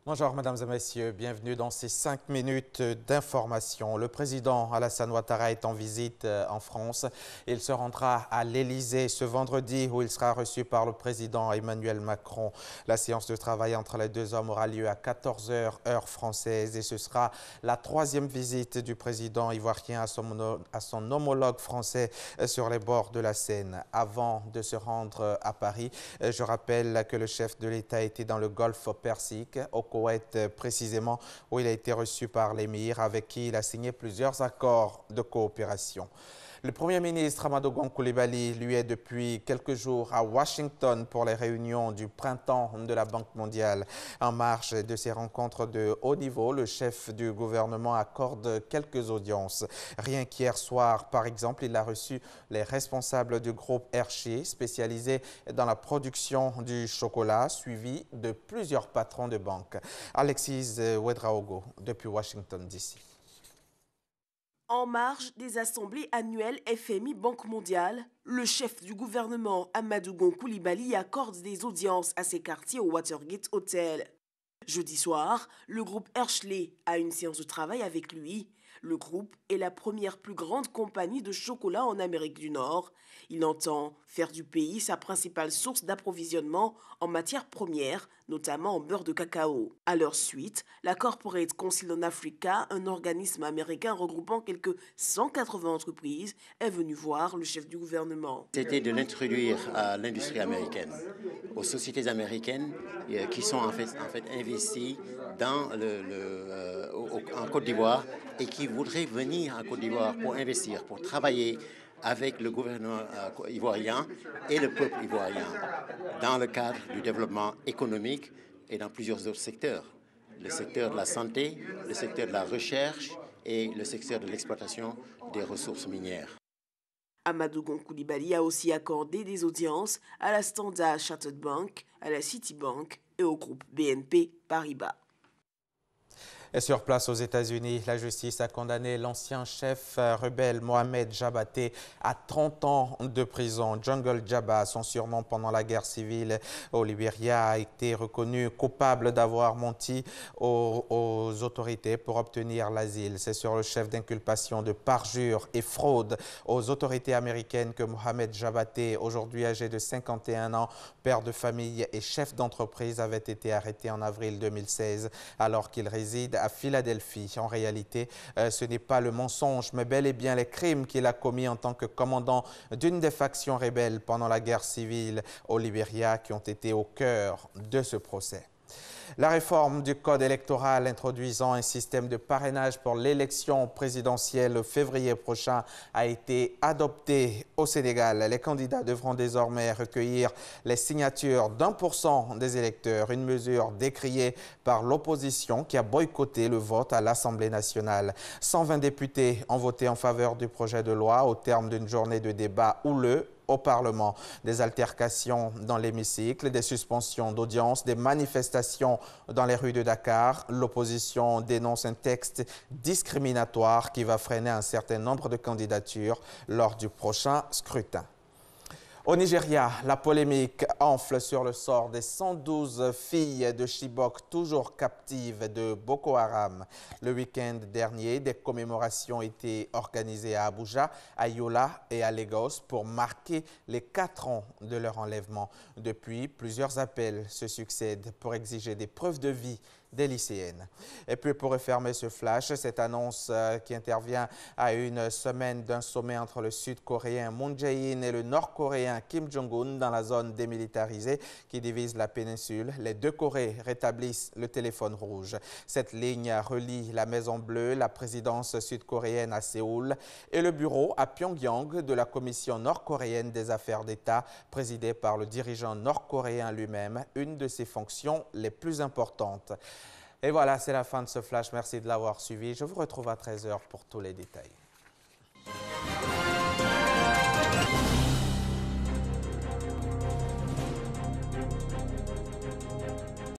Bonjour mesdames et messieurs, bienvenue dans ces 5 minutes d'information. Le président Alassane Ouattara est en visite en France. Il se rendra à l'Élysée ce vendredi où il sera reçu par le président Emmanuel Macron. La séance de travail entre les deux hommes aura lieu à 14 h heure française et ce sera la 3e visite du président ivoirien à son homologue français sur les bords de la Seine. Avant de se rendre à Paris, je rappelle que le chef de l'État était dans le Golfe Persique, au Koweït précisément, où il a été reçu par l'émir avec qui il a signé plusieurs accords de coopération. Le Premier ministre Amadou Gon Coulibaly, lui, est depuis quelques jours à Washington pour les réunions du printemps de la Banque mondiale. En marge de ces rencontres de haut niveau, le chef du gouvernement accorde quelques audiences. Rien qu'hier soir, par exemple, il a reçu les responsables du groupe Hershey, spécialisé dans la production du chocolat, suivi de plusieurs patrons de banques. Alexis Ouedraogo, depuis Washington, D.C. En marge des assemblées annuelles FMI Banque mondiale, le chef du gouvernement Amadou Gon Coulibaly accorde des audiences à ses quartiers au Watergate Hotel. Jeudi soir, le groupe Hershey a une séance de travail avec lui. Le groupe est la première plus grande compagnie de chocolat en Amérique du Nord. Il entend faire du pays sa principale source d'approvisionnement en matières premières, notamment en beurre de cacao. À leur suite, la Corporate Council on Africa, un organisme américain regroupant quelques 180 entreprises, est venu voir le chef du gouvernement. C'était de l'introduire à l'industrie américaine, aux sociétés américaines qui sont en fait investies en Côte d'Ivoire et qui voudraient venir en Côte d'Ivoire pour investir, pour travailler avec le gouvernement ivoirien et le peuple ivoirien dans le cadre du développement économique et dans plusieurs autres secteurs. Le secteur de la santé, le secteur de la recherche et le secteur de l'exploitation des ressources minières. Amadou Gon Coulibaly a aussi accordé des audiences à la Standard Chartered Bank, à la Citibank et au groupe BNP Paribas. Et sur place aux États-Unis, la justice a condamné l'ancien chef rebelle Mohamed Jabaté à 30 ans de prison. Jungle Jabba, son surnom pendant la guerre civile au Libéria, a été reconnu coupable d'avoir menti aux autorités pour obtenir l'asile. C'est sur le chef d'inculpation de parjure et fraude aux autorités américaines que Mohamed Jabaté, aujourd'hui âgé de 51 ans, père de famille et chef d'entreprise, avait été arrêté en avril 2016 alors qu'il réside à Philadelphie. En réalité, ce n'est pas le mensonge, mais bel et bien les crimes qu'il a commis en tant que commandant d'une des factions rebelles pendant la guerre civile au Libéria qui ont été au cœur de ce procès. La réforme du code électoral introduisant un système de parrainage pour l'élection présidentielle février prochain a été adoptée au Sénégal. Les candidats devront désormais recueillir les signatures d'1% des électeurs, une mesure décriée par l'opposition qui a boycotté le vote à l'Assemblée nationale. 120 députés ont voté en faveur du projet de loi au terme d'une journée de débat houleux au Parlement. Des altercations dans l'hémicycle, des suspensions d'audience, des manifestations dans les rues de Dakar. L'opposition dénonce un texte discriminatoire qui va freiner un certain nombre de candidatures lors du prochain scrutin. Au Nigeria, la polémique enfle sur le sort des 112 filles de Chibok toujours captives de Boko Haram. Le week-end dernier, des commémorations étaient organisées à Abuja, à Yola et à Lagos pour marquer les 4 ans de leur enlèvement. Depuis, plusieurs appels se succèdent pour exiger des preuves de vie des lycéennes. Et puis pour refermer ce flash, cette annonce qui intervient à une semaine d'un sommet entre le sud-coréen Moon Jae-in et le nord-coréen Kim Jong-un dans la zone démilitarisée qui divise la péninsule. Les deux Corées rétablissent le téléphone rouge. Cette ligne relie la Maison Bleue, la présidence sud-coréenne à Séoul et le bureau à Pyongyang de la Commission nord-coréenne des affaires d'État, présidée par le dirigeant nord-coréen lui-même, une de ses fonctions les plus importantes. Et voilà, c'est la fin de ce flash. Merci de l'avoir suivi. Je vous retrouve à 13 h pour tous les détails.